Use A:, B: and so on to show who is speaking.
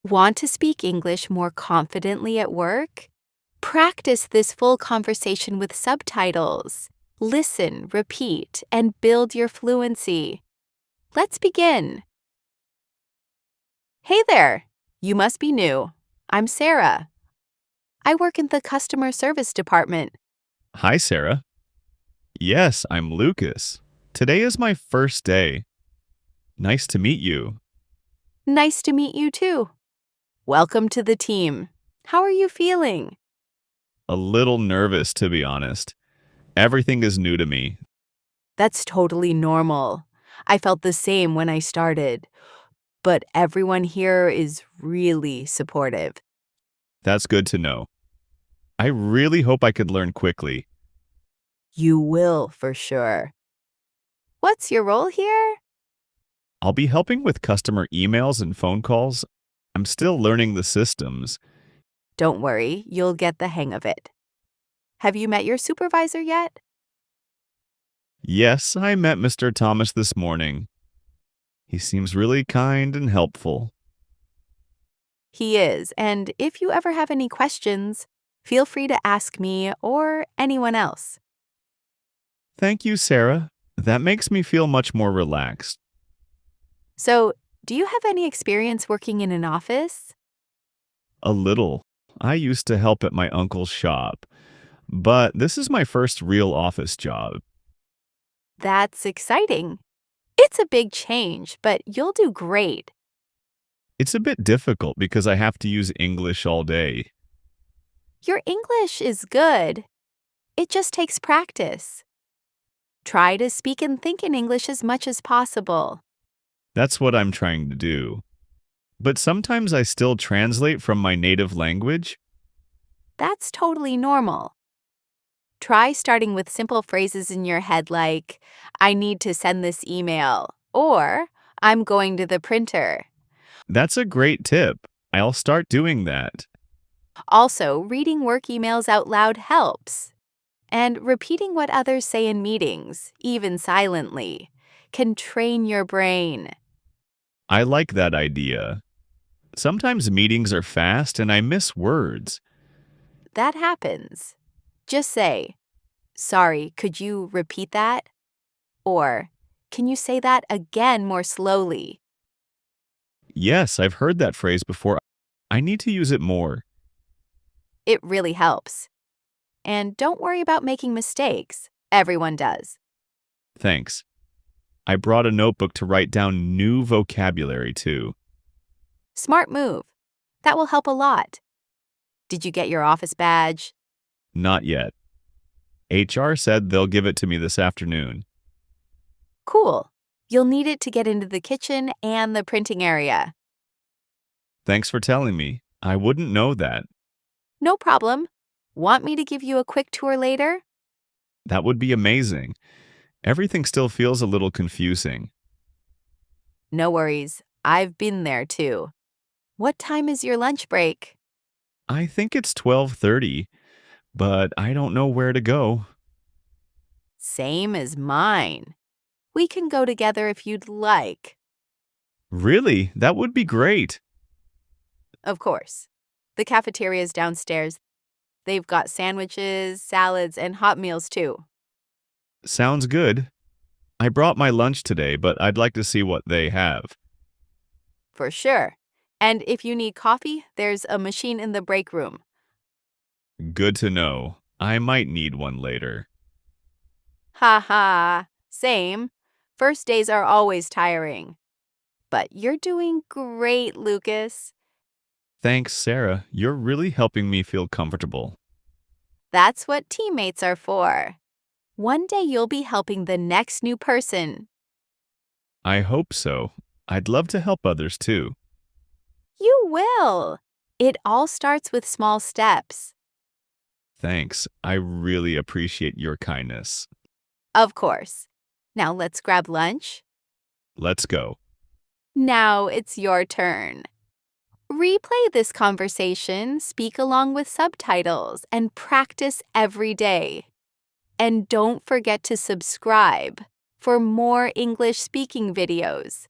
A: Want to speak English more confidently at work? Practice this full conversation with subtitles. Listen, repeat, and build your fluency. Let's begin. Hey there! You must be new. I'm Sarah. I work in the customer service department.
B: Hi, Sarah. Yes, I'm Lucas. Today is my first day. Nice to meet you.
A: Nice to meet you too. Welcome to the team. How are you feeling?
B: A little nervous, to be honest. Everything is new to me.
A: That's totally normal. I felt the same when I started. But everyone here is really supportive.
B: That's good to know. I really hope I could learn quickly.
A: You will for sure. What's your role here?
B: I'll be helping with customer emails and phone calls. I'm still learning the systems.
A: Don't worry, you'll get the hang of it. Have you met your supervisor yet?
B: Yes, I met Mr. Thomas this morning. He seems really kind and helpful.
A: He is, and if you ever have any questions, feel free to ask me or anyone else.
B: Thank you, Sarah. That makes me feel much more relaxed.
A: So, do you have any experience working in an office?
B: A little. I used to help at my uncle's shop, but this is my first real office job.
A: That's exciting. It's a big change, but you'll do great.
B: It's a bit difficult because I have to use English all day.
A: Your English is good. It just takes practice. Try to speak and think in English as much as possible.
B: That's what I'm trying to do. But sometimes I still translate from my native language.
A: That's totally normal. Try starting with simple phrases in your head like, I need to send this email, or I'm going to the printer.
B: That's a great tip. I'll start doing that.
A: Also, reading work emails out loud helps. And repeating what others say in meetings, even silently, can train your brain.
B: I like that idea. Sometimes meetings are fast and I miss words.
A: That happens. Just say, sorry, could you repeat that? Or, can you say that again more slowly?
B: Yes, I've heard that phrase before. I need to use it more.
A: It really helps. And don't worry about making mistakes. Everyone does.
B: Thanks. I brought a notebook to write down new vocabulary too.
A: Smart move. That will help a lot. Did you get your office badge?
B: Not yet. HR said they'll give it to me this afternoon.
A: Cool. You'll need it to get into the kitchen and the printing area.
B: Thanks for telling me. I wouldn't know that.
A: No problem. Want me to give you a quick tour later?
B: That would be amazing. Everything still feels a little confusing.
A: No worries. I've been there too. What time is your lunch break?
B: I think it's 12:30, but I don't know where to go.
A: Same as mine. We can go together if you'd like.
B: Really? That would be great.
A: Of course. The cafeteria is downstairs. They've got sandwiches, salads, and hot meals too.
B: Sounds good. I brought my lunch today, but I'd like to see what they have.
A: For sure. And if you need coffee, there's a machine in the break room.
B: Good to know. I might need one later.
A: Ha ha. Same. First days are always tiring. But you're doing great, Lucas.
B: Thanks, Sarah. You're really helping me feel comfortable.
A: That's what teammates are for. One day you'll be helping the next new person.
B: I hope so. I'd love to help others too.
A: You will. It all starts with small steps.
B: Thanks. I really appreciate your kindness.
A: Of course. Now let's grab lunch.
B: Let's go.
A: Now it's your turn. Replay this conversation, speak along with subtitles, and practice every day. And don't forget to subscribe for more English speaking videos.